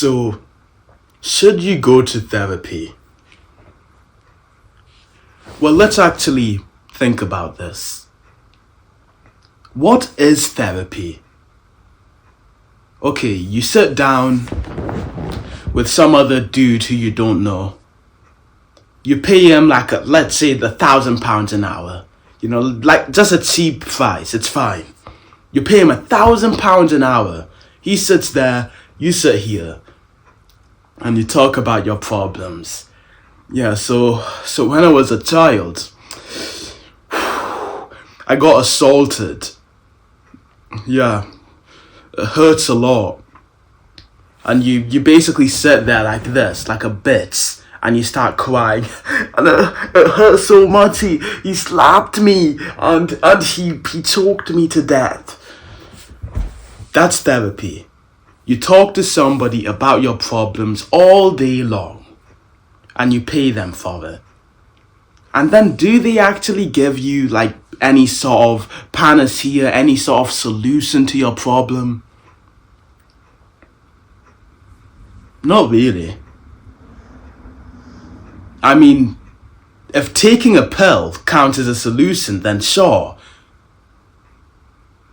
So, should you go to therapy? Well, let's actually think about this. What is therapy? Okay, you sit down with some other dude who you don't know. You pay him let's say £1,000 an hour. You know, like just a cheap price. It's fine. You pay him £1,000 an hour. He sits there, you sit here, and you talk about your problems. Yeah, so when I was a child, I got assaulted. Yeah, it hurts a lot. And you basically sit there like this, like a bitch, and you start crying. And it hurt so much. He slapped me and he choked me to death. That's therapy. You talk to somebody about your problems all day long, and you pay them for it. And then do they actually give you like any sort of panacea, any sort of solution to your problem? Not really. I mean, if taking a pill counts as a solution, then sure.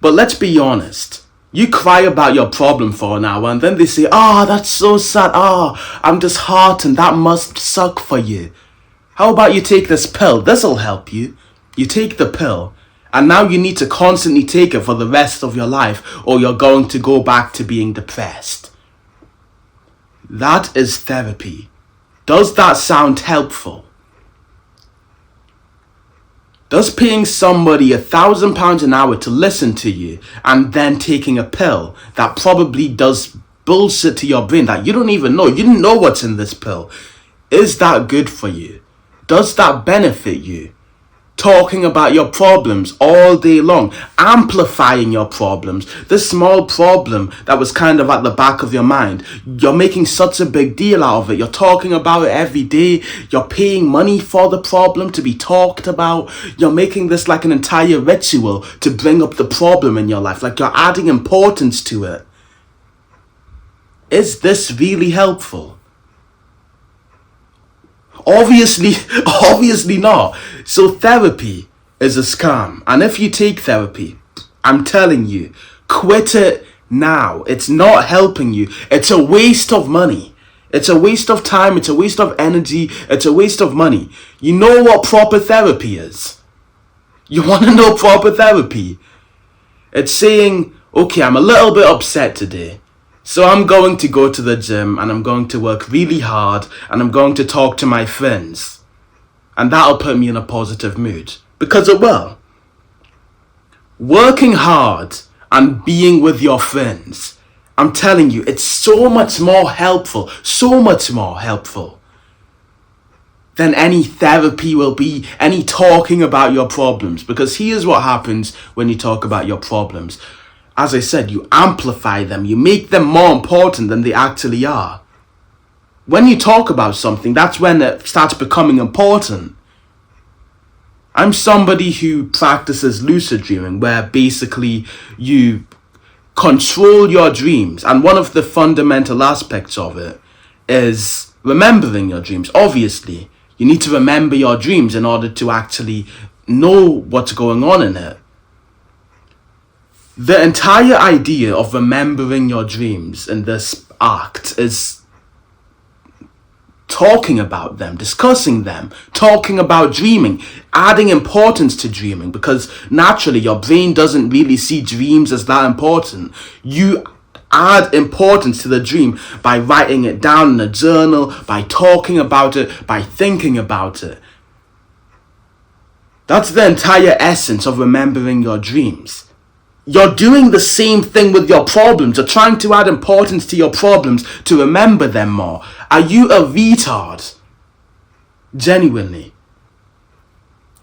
But let's be honest. You cry about your problem for an hour and then they say, that's so sad. I'm disheartened. That must suck for you. How about you take this pill? This'll help you. You take the pill and now you need to constantly take it for the rest of your life or you're going to go back to being depressed. That is therapy. Does that sound helpful? Does paying somebody £1,000 an hour to listen to you and then taking a pill that probably does bullshit to your brain that you don't even know, you didn't know what's in this pill, is that good for you? Does that benefit you? Talking about your problems all day long, amplifying your problems, this small problem that was kind of at the back of your mind, you're making such a big deal out of it, you're talking about it every day, you're paying money for the problem to be talked about, you're making this like an entire ritual to bring up the problem in your life, like you're adding importance to it. Is this really helpful? Obviously not. So therapy is a scam. And if you take therapy, I'm telling you, quit it now. It's not helping you. It's a waste of money. It's a waste of time. It's a waste of energy. It's a waste of money. You know what proper therapy is? You want to know proper therapy? It's saying, okay, I'm a little bit upset today. So I'm going to go to the gym and I'm going to work really hard and I'm going to talk to my friends. And that'll put me in a positive mood. Because it will. Working hard and being with your friends, I'm telling you, it's so much more helpful than any therapy will be, any talking about your problems. Because here's what happens when you talk about your problems. As I said, you amplify them. You make them more important than they actually are. When you talk about something, that's when it starts becoming important. I'm somebody who practices lucid dreaming, where basically you control your dreams. And one of the fundamental aspects of it is remembering your dreams. Obviously, you need to remember your dreams in order to actually know what's going on in it. The entire idea of remembering your dreams in this act is talking about them, discussing them, talking about dreaming, adding importance to dreaming, because naturally your brain doesn't really see dreams as that important. You add importance to the dream by writing it down in a journal, by talking about it, by thinking about it. That's the entire essence of remembering your dreams. You're doing the same thing with your problems. You're trying to add importance to your problems to remember them more. Are you a retard? Genuinely.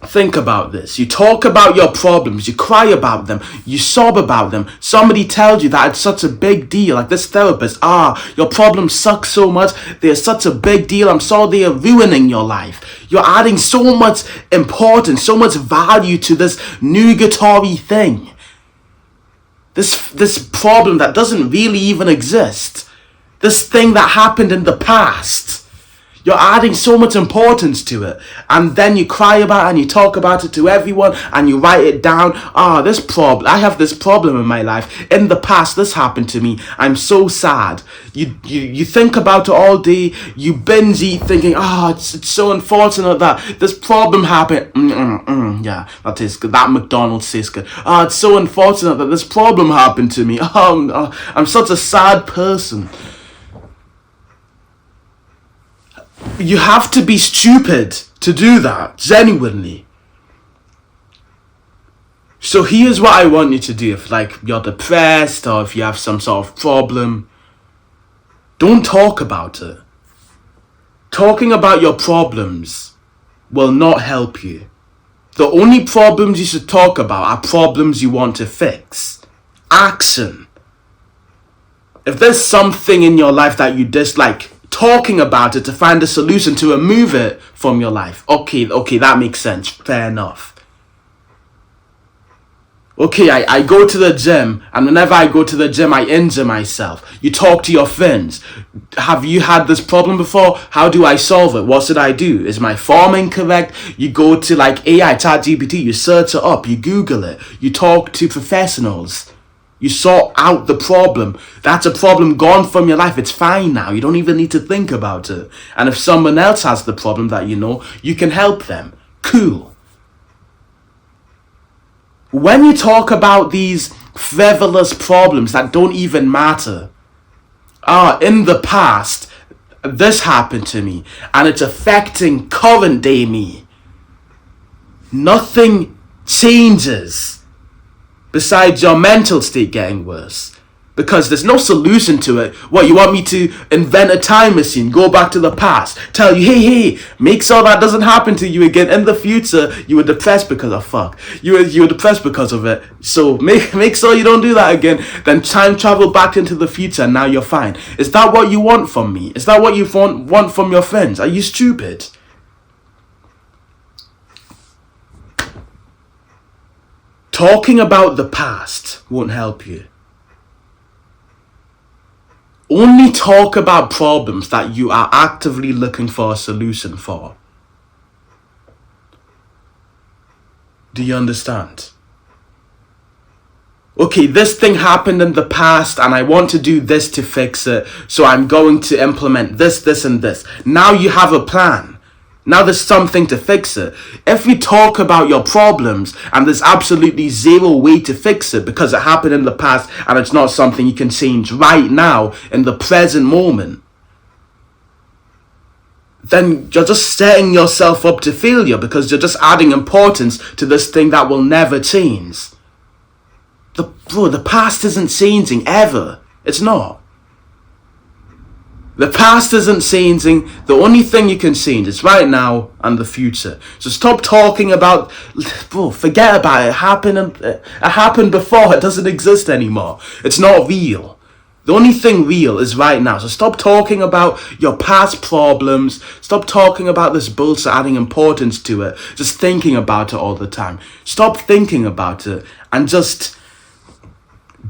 Think about this. You talk about your problems. You cry about them. You sob about them. Somebody tells you that it's such a big deal. Like this therapist. Your problems suck so much. They're such a big deal. I'm sorry they are ruining your life. You're adding so much importance, so much value to this nugatory thing. This problem that doesn't really even exist. This thing that happened in the past. You're adding so much importance to it. And then you cry about it and you talk about it to everyone and you write it down. I have this problem in my life. In the past, this happened to me. I'm so sad. You think about it all day. You binge eat thinking, it's so unfortunate that this problem happened. Yeah, that tastes good. That McDonald's tastes good. It's so unfortunate that this problem happened to me. I'm such a sad person. You have to be stupid to do that, genuinely. So here's what I want you to do. If you're depressed or if you have some sort of problem, don't talk about it. Talking about your problems will not help you. The only problems you should talk about are problems you want to fix. Action. If there's something in your life that you dislike, talking about it to find a solution to remove it from your life. Okay, that makes sense. Fair enough. Okay, I go to the gym, and whenever I go to the gym, I injure myself. You talk to your friends. Have you had this problem before? How do I solve it? What should I do? Is my form incorrect? You go to AI, ChatGPT, you search it up, you Google it, you talk to professionals. You sort out the problem. That's a problem gone from your life. It's fine now. You don't even need to think about it. And if someone else has the problem that you can help them. Cool. When you talk about these frivolous problems that don't even matter, in the past, this happened to me, and it's affecting current day me. Nothing changes besides your mental state getting worse. Because there's no solution to it. What, you want me to invent a time machine, go back to the past, tell you, hey, make sure that doesn't happen to you again in the future. You were depressed because of You were depressed because of it. So make sure you don't do that again. Then time travel back into the future and now you're fine. Is that what you want from me? Is that what you want from your friends? Are you stupid? Talking about the past won't help you. Only talk about problems that you are actively looking for a solution for. Do you understand? Okay, this thing happened in the past and I want to do this to fix it, so I'm going to implement this, and this. Now you have a plan. Now there's something to fix it. If you talk about your problems and there's absolutely zero way to fix it because it happened in the past and it's not something you can change right now in the present moment, then you're just setting yourself up to failure because you're just adding importance to this thing that will never change. The past isn't changing ever. It's not. The past isn't changing. The only thing you can change is right now and the future. So stop talking about, forget about it. It happened before. It doesn't exist anymore. It's not real. The only thing real is right now. So stop talking about your past problems. Stop talking about this bullshit, adding importance to it. Just thinking about it all the time. Stop thinking about it and just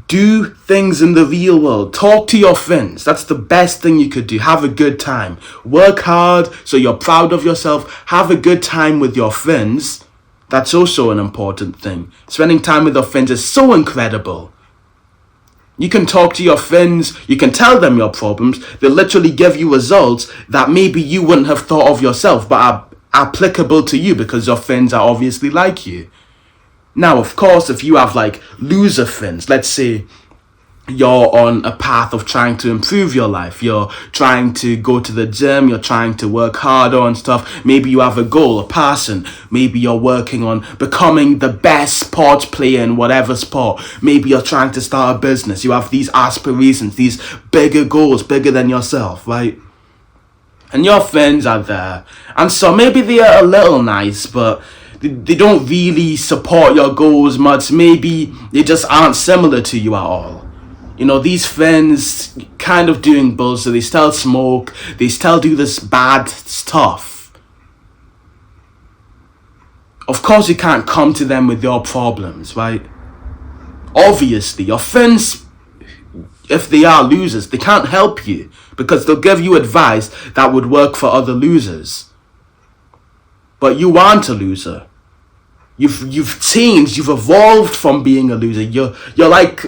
do things in the real world. Talk to your friends. That's the best thing you could do. Have a good time. Work hard so you're proud of yourself. Have a good time with your friends. That's also an important thing. Spending time with your friends is so incredible. You can talk to your friends. You can tell them your problems. They'll literally give you results that maybe you wouldn't have thought of yourself, but are applicable to you because your friends are obviously like you. Now, of course, if you have loser friends, let's say you're on a path of trying to improve your life, you're trying to go to the gym, you're trying to work harder and stuff, maybe you have a goal, a passion, maybe you're working on becoming the best sports player in whatever sport, maybe you're trying to start a business, you have these aspirations, these bigger goals, bigger than yourself, right? And your friends are there, and so maybe they are a little nice, but they don't really support your goals much. Maybe they just aren't similar to you at all. These friends kind of doing bullshit. They still smoke. They still do this bad stuff. Of course you can't come to them with your problems, right? Obviously, your friends if they are losers, they can't help you because they'll give you advice that would work for other losers. But you aren't a loser. You've changed. You've evolved from being a loser. You're like,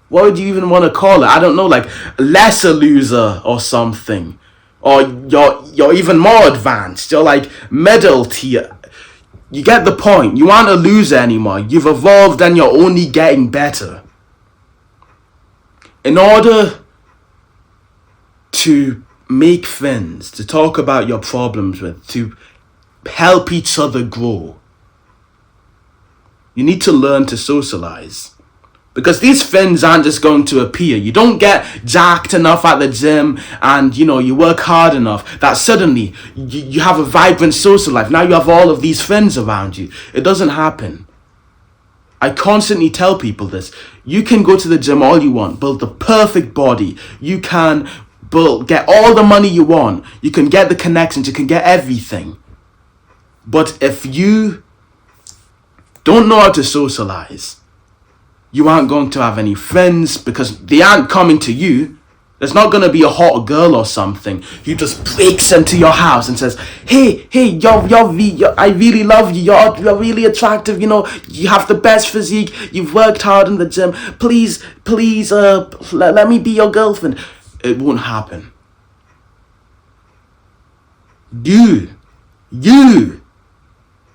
what would you even want to call it? I don't know, like lesser loser or something. Or you're even more advanced. You're like middle tier. You get the point. You aren't a loser anymore. You've evolved and you're only getting better. In order to make friends, to talk about your problems with, to help each other grow, you need to learn to socialize. Because these friends aren't just going to appear. You don't get jacked enough at the gym and, you work hard enough that suddenly you have a vibrant social life. Now you have all of these friends around you. It doesn't happen. I constantly tell people this. You can go to the gym all you want, build the perfect body. You can get all the money you want. You can get the connections. You can get everything. But if you don't know how to socialize, you aren't going to have any friends because they aren't coming to you. There's not going to be a hot girl or something who just breaks into your house and says, hey, I really love you. You're really attractive. You have the best physique. You've worked hard in the gym. Please, let me be your girlfriend. It won't happen.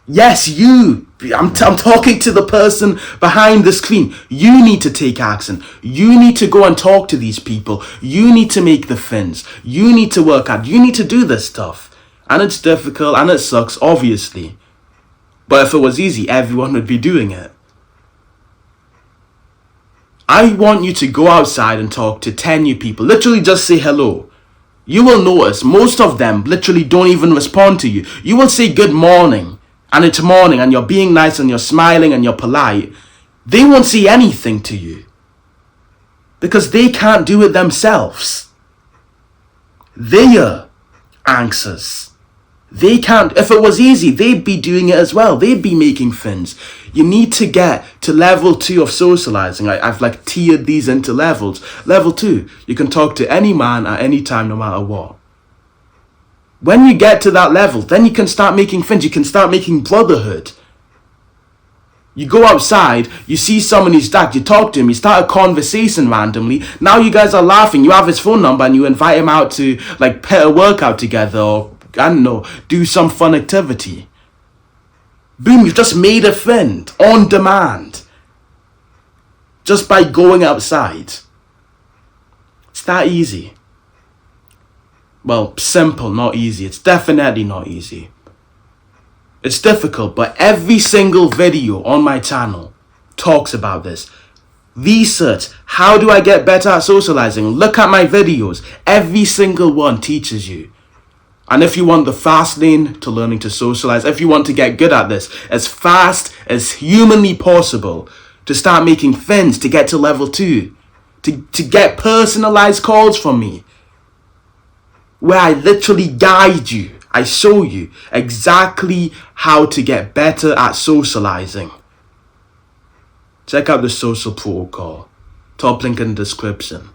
Yes, you. I'm talking to the person behind the screen. You need to take action. You need to go and talk to these people. You need to make the friends. You need to work out. You need to do this stuff. And it's difficult and it sucks, obviously. But if it was easy, everyone would be doing it. I want you to go outside and talk to 10 new people. Literally just say hello. You will notice most of them literally don't even respond to you. You will say good morning. And it's morning and you're being nice and you're smiling and you're polite, they won't say anything to you. Because they can't do it themselves. They're anxious. They can't. If it was easy, they'd be doing it as well. They'd be making friends. You need to get to level 2 of socializing. I've tiered these into levels. Level 2, you can talk to any man at any time, no matter what. When you get to that level, then you can start making friends. You can start making brotherhood. You go outside, you see someone who's dark, you talk to him, you start a conversation randomly. Now you guys are laughing. You have his phone number and you invite him out to pit a workout together or, I don't know, do some fun activity. Boom, you've just made a friend on demand. Just by going outside. It's that easy. Well, simple, not easy. It's definitely not easy. It's difficult, but every single video on my channel talks about this. Research, how do I get better at socializing? Look at my videos. Every single one teaches you. And if you want the fast lane to learning to socialize, if you want to get good at this as fast as humanly possible, to start making friends, to get to level 2, to get personalized calls from me, where I literally guide you. I show you exactly how to get better at socializing. Check out the Social Protocol. Top link in the description.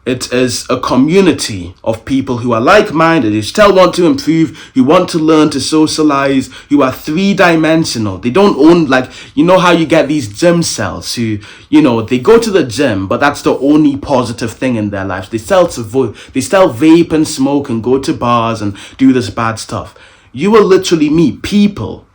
It is a community of people who are like-minded, who still want to improve, who want to learn to socialize, who are 3-dimensional. They don't own, how you get these gym cells who, they go to the gym, but that's the only positive thing in their lives. They still vape and smoke and go to bars and do this bad stuff. You will literally meet people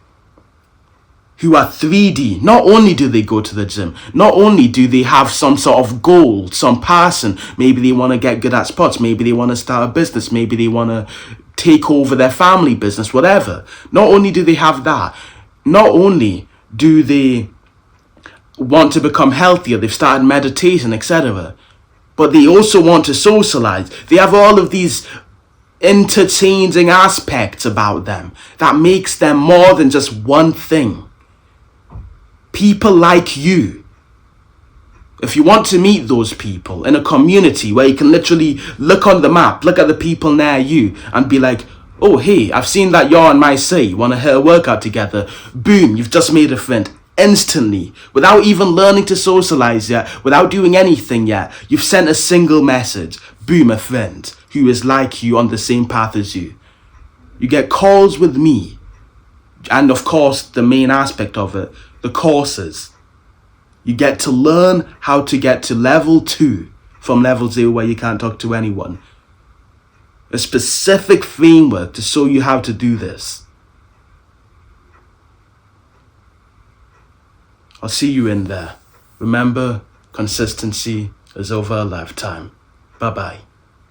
who are 3D. Not only do they go to the gym, not only do they have some sort of goal, some passion, maybe they want to get good at sports, maybe they want to start a business, maybe they want to take over their family business, whatever. Not only do they have that, not only do they want to become healthier, they've started meditation, etc., but they also want to socialize. They have all of these interchanging aspects about them that makes them more than just one thing. People like you. If you want to meet those people in a community where you can literally look on the map, look at the people near you and be like, oh, hey, I've seen that you're in my city. Want to hit a workout together? Boom, you've just made a friend. Instantly, without even learning to socialize yet, without doing anything yet, you've sent a single message. Boom, a friend who is like you, on the same path as you. You get calls with me. And of course, the main aspect of it, the courses. You get to learn how to get to level 2 from level 0 where you can't talk to anyone. A specific framework to show you how to do this. I'll see you in there. Remember, consistency is over a lifetime. Bye-bye.